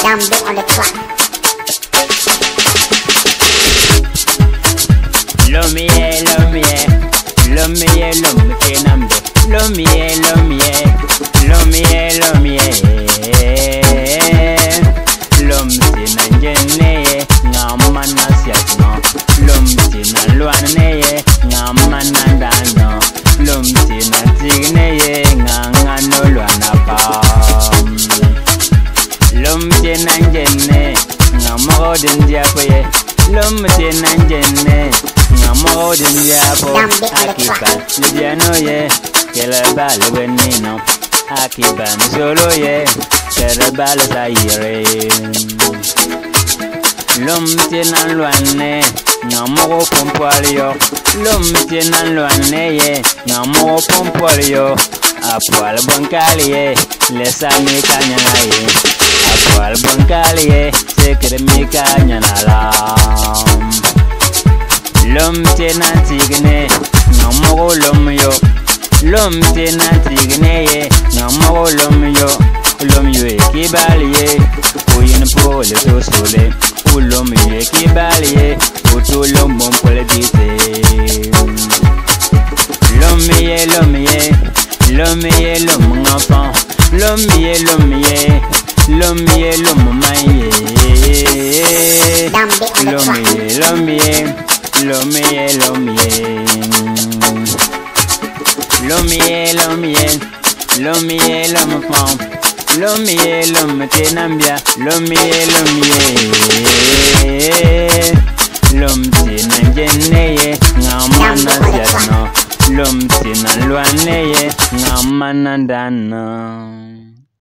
Dambe on the track. Lomie, lomie, lomie, lomie, nambe. Lomie, lomie, lomie, lomie. Lomie na jene, ngama na siatno. Lomie na luane, ngama na dano. Lomie na tigne, nganga no luana pa. Lomie na jene, ngama odin diapoye. Lomie na jene. Ngamo dinjapo akiba lidiano ye keleba lebenino akiba solo ye keleba sayire lomtina luane ngamo pompoalio lomtina luane ye ngamo pompoalio apwal bonkalie lesami kanyana ye apwal bonkalie sekremi kanyana la Lom tena tigne, ngamo lom yo. Lom tena tigne ye, ngamo lom yo e kibaliye, uyin po le to sole. Lom yo e kibaliye, utu lom bon pole dite. Lom ye, lom enfant. Lom ye, lom maye. Lom ye. Lomie, lomfam. Lomie, tenambia. Lomie. Lomtina jeneye, ngamana siatno. Lomtina luaneye, ngamana dana.